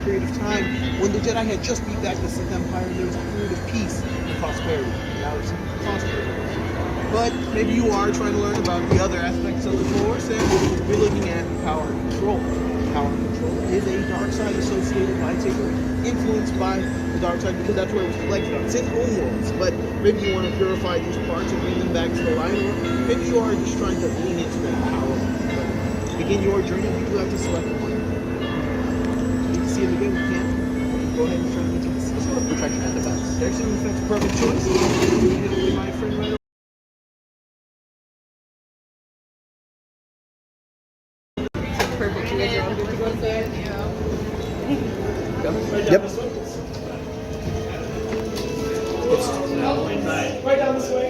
period of time when the Jedi had just beat back the Sith Empire. There was a period of peace and prosperity. Now it's prosperity. But maybe you are trying to learn about the other aspects of the Force, and you're looking at power and control. Power and control is a dark side associated lightsaber influenced by the dark side because that's where it was collected on Sith homeworlds. But maybe you want to purify these parts and bring them back to the light, or maybe you are just trying to lean into that power. But to begin your journey, you do have to select one. You can see it again, you can. Go ahead and try to get to this sort of protection at the back. Actually, that's a perfect choice. My friend right. Perfect. You guys are all good to go to bed? Yeah. Yep. Right down this way.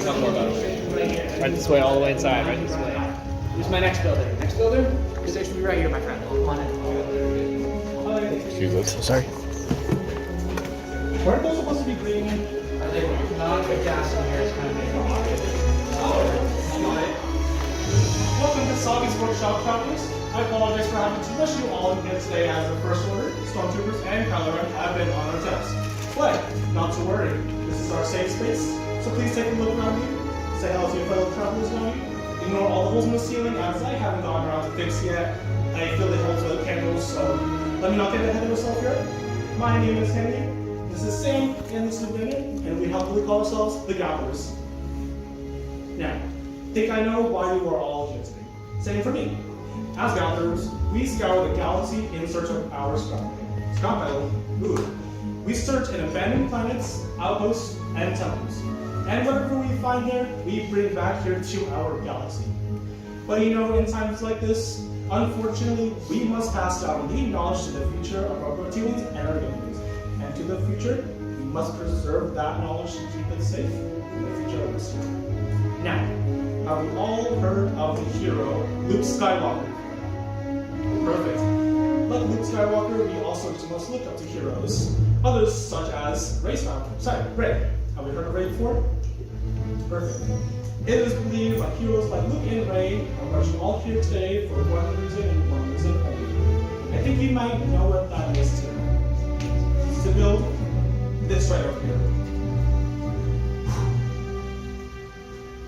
Talk more about it. Right this way, all the way inside. Right this way. Here's my next building. Next building is actually right here, my friend. Come on in. Excuse us. Sorry. Weren't those supposed to be green? Are they not? The gas in here is kind of making it obvious. Welcome to Savi's Workshop, Travelers. I apologize for having to rush you all in here today as the First Order, Stormtroopers, and Kylo Ren have been on our test. But, not to worry, this is our safe space, so please take a look around you, say hello to your fellow travelers around you, ignore all the holes in the ceiling as I haven't gone around to fix yet. I feel the holes with the candles, so let me not get ahead of myself here. My name is Henry, this is Sam, and this is Brennan, and we helpfully call ourselves the Gatherers. Now, think I know why you are all here today. Same for me. As Gatherers, we scour the galaxy in search of our Scott Island. We search in abandoned planets, outposts, and temples. And whatever we find there, we bring back here to our galaxy. But you know, in times like this, unfortunately, we must pass down the knowledge to the future of our Proteans and our younglings. And to the future, we must preserve that knowledge to keep it safe in the future of this year. Now, have we all heard of the hero, Luke Skywalker? Perfect. Like Luke Skywalker, we also must look up to heroes. Others such as Rey. Have we heard of Rey before? Perfect. It is believed that heroes like Luke and Rey are what you all here today for one reason and one reason only. I think you might know what that is too. It's to build this right over here.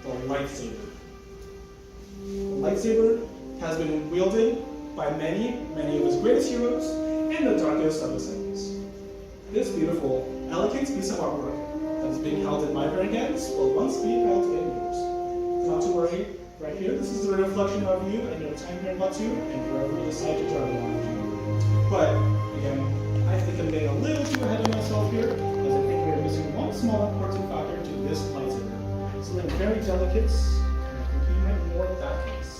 The lightsaber. The lightsaber has been wielded by many of his greatest heroes and the darkest of his enemies. This beautiful, elegant piece of artwork that is being held in my very hands will once be held in yours. Not to worry, right here, this is a reflection of you and your time here in Batu and wherever you decide to travel on. But, again, I think I'm getting a little too ahead of myself here, as I think we're missing one small important factor to this lightsaber. Something very delicate, and I think you might ignore that case.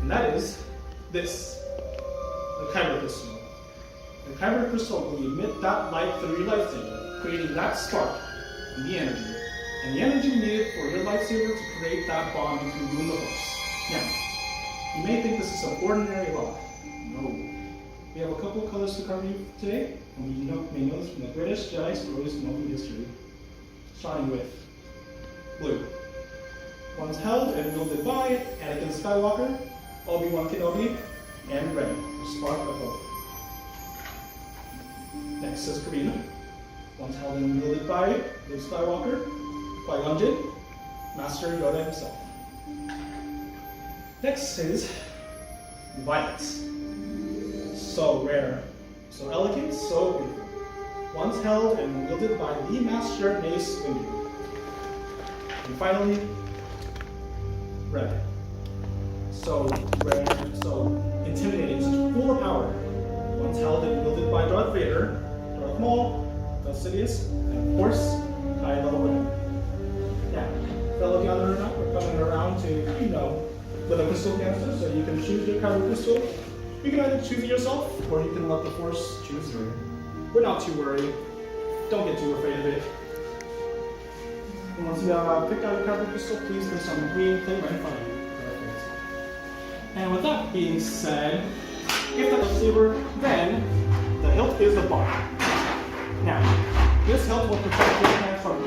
And that is this, the Kyber crystal. The Kyber crystal will emit that light through your lightsaber, creating that spark and the energy needed for your lightsaber to create that bond between you and the Force. Now, you may think this is some ordinary rock. No. We have a couple of colors to cover you today, and we may know this from the greatest Jedi stories known in history, starting with blue. Once held and wielded by Anakin Skywalker, Obi-Wan Kenobi, and red, the spark of hope. Next is Karina. Once held and wielded by Luke Skywalker, Qui-Gon Jinn, Master Yoda himself. Next is violet. So rare, so elegant, so beautiful. Once held and wielded by the Master Mace Windu. And finally, red. So rare, so intimidating, such full of power. Once held and wielded by Darth Vader, Darth Maul, Darth Sidious, and of course, Kylo Ren. Now, fellow gatherer, we're coming around to, with a crystal canister, so you can choose your Kyber crystal. You can either choose it yourself, or you can let the Force choose you. We're not too worried. Don't get too afraid of it. And once you have picked out your Kyber crystal, please place on the green plate right in front of you. Perfect. And with that being said, if the lightsaber, then the hilt is the bar. Now, this hilt will protect your hand from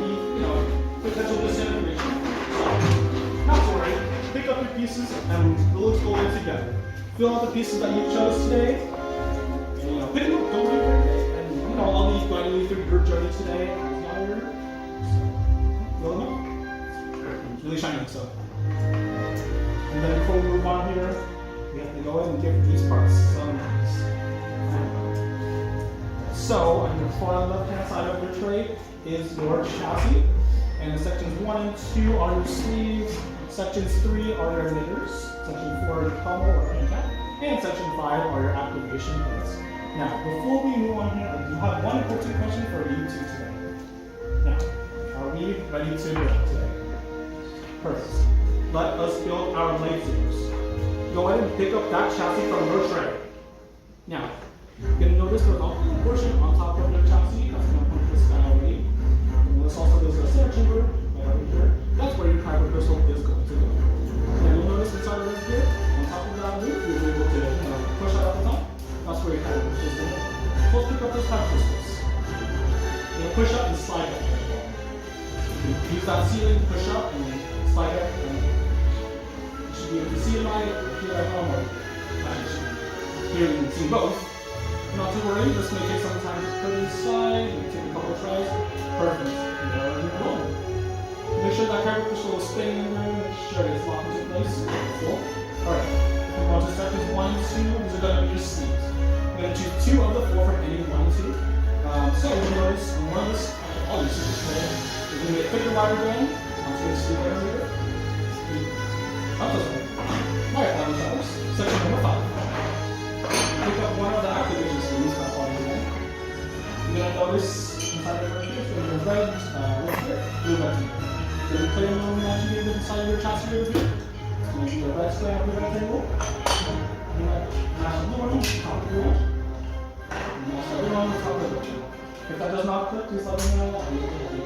potential disintegration. So, not to worry, pick up your pieces and we'll exfoliate together. Fill out the pieces that you chose today, guiding you through your journey today as moderator. So, it's really shiny, so. And then before we move on here, we have to go ahead and give these parts some names. So, on the left-hand side of your tray is your chassis, and the sections 1 and 2 are your sleeves, sections 3 are your knitters, section 4 are your pommel or end cap, and section 5 are your activation points. Now, before we move on here, I do have one important question for you two today. Now, are we ready to build today? Perfect. Let us build our lightsabers. Go ahead and pick up that chassis from your tray. Now, you're going to notice there's also a portion on top of your chassis that's going to point this guy away. And this also goes to a center chamber right over here. That's where your kyber crystal is going to go. And you'll notice inside of here, on top of that loop, you'll be able to push out at the top. That's where your kyber crystal is going to go. So let's pick up those kyber crystals. You'll push up and slide up. You can use that ceiling, push up, and slide up. And you should be able to see it light, feel like armor. Here you can see both. Not to worry, this may take some time to put inside, maybe take a couple of tries. Perfect. And there we go. Make sure that kyber crystal is staying in there, make sure it's locked into place. Cool. Alright, move on to sections 1 and 2. These are going to be your sleeves. I'm going to choose 2 of the 4 from any 1 and 2. So you'll notice on one of this, all these sleeves today, you're going to get thicker wire again onto your sleeve right here. I'm so sorry. Wire pattern showers. Section number 5. Pick up one of the activation sleeves by falling again. You're going to notice inside of right here, so your red here, blue rectangle. You're going to play a little magic game inside of your chassis over here. It's going to be a red square on the rectangle. You're going to mash the blue one on top of the red. And mash the other one on top of the red. If that does not click, please let me know. I'll be able to help you.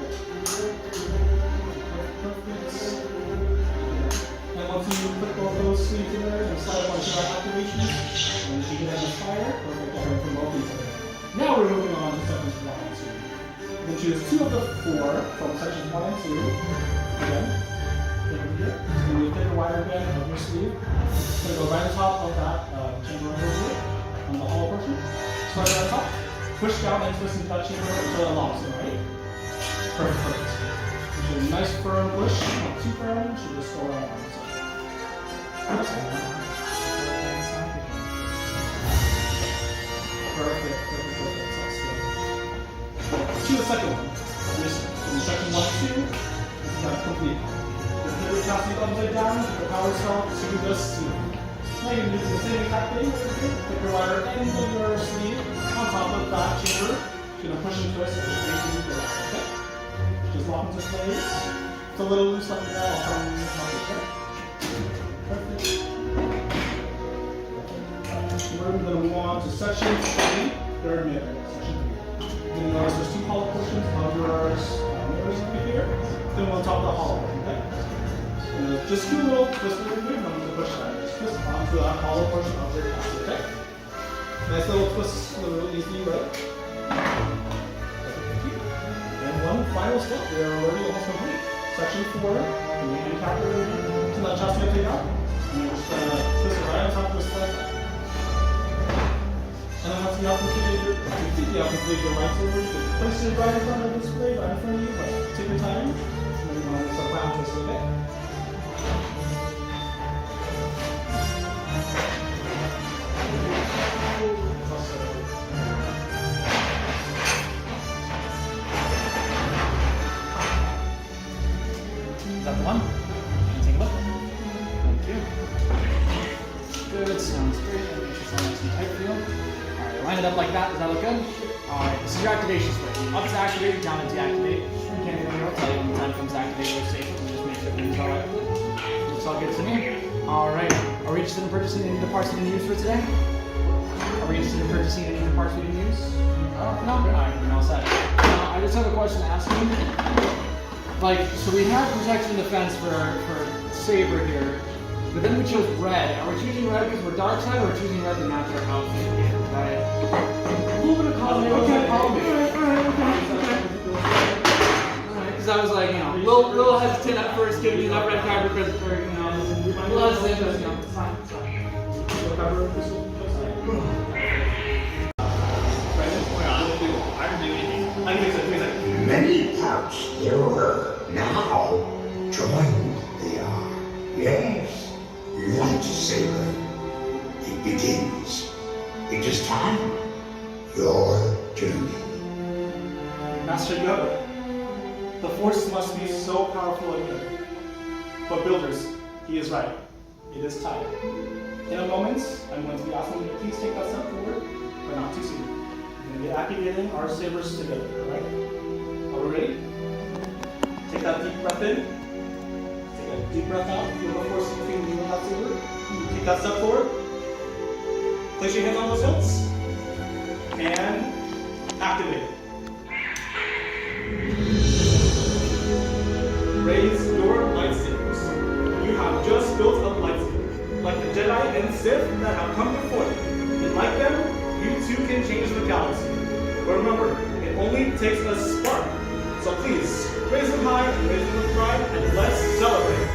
Perfect. And once you put both those sleeves in there and slide onto your activations, and you can have a fire, perfect, I from both these together. Now we're moving on to sections 1 and 2. We'll choose 2 of the 4 from sections 1 and 2. Again, over here. It's going to be a thicker wire again of your sleeve. It's going to go right on top of that chamber over here, on the hollow portion. Start right on top. Push down and twist into that chamber until it locks in, right? Perfect. Should be a nice firm push, not too firm, should just go around on the side. Perfect. Choose the second one. From section 1 and 2, that's complete. You'll put your chassis upside down, the power cell to the sleeve. Now you can do the same exact thing right here. Pick your wire end of your sleeve on top of that chamber. You're going to push and twist at the same thing you go. Okay? Just lock into place. It's a little loose, let me know. I'll try and help it there. Perfect. We're going to move on to section 3, third mirror. Section 3. You're going to notice there's 2 hollow portions of your mirrors over here. Then on top of the hollow one, okay? Just do a little twist over here, and I'm going to push that. Just twist onto that hollow portion of your chassis, okay? Nice little twist, really easy, right? And one final step, we are already almost complete. Section 4, the hand cap to that chassis upside down. And you're just going to twist it right on top of the sled. And then once you have completed your lightsaber, you can place it right in front of the display, right in front of you, but take your time. And then you want to start round twist, okay? Is that the one? Take a look. Thank you. Good, sounds great. Make sure it's nice and tight for you. Alright, line it up like that. Does that look good? Alright, this is your activation switch. Up to activate, down to deactivate. You can't even tell you when the time comes to activate your station. Just make sure everything's alright. Looks all good to me. Alright, are we interested in purchasing any of the parts we didn't use for today? Are we interested in purchasing any of the parts we didn't use? No? Alright, we're all set. I just have a question to ask you. Like, so we have protection and defense for Saber here, but then we chose red. Are we choosing red because we're dark side, or are we choosing red to match our outfit here? Right? A little bit of color. Okay. Alright, because I was like, you know, a little hesitant at first giving you that red kyber crystal for, you know, a little hesitant, you know, it's fine. I didn't do anything. lightsaber. It begins. It is time. Your journey. Master Yoda, the Force must be so powerful and good. But builders, he is right. It is time. In a moment, I'm going to be asking you to please take that step forward, but not too soon. We're going to be activating our sabers together, alright? Are we ready? Take that deep breath in. Take a deep breath out. Feel the force between you and that saber. Take that step forward. Place your hands on those hilts. And activate. Raise your lightsabers. You have just built a lightsaber, like the Jedi and Sith that have come before you. And like them, you too can change the galaxy. But remember, it only takes a spark. So please, raise them high and raise them with pride, and let's celebrate.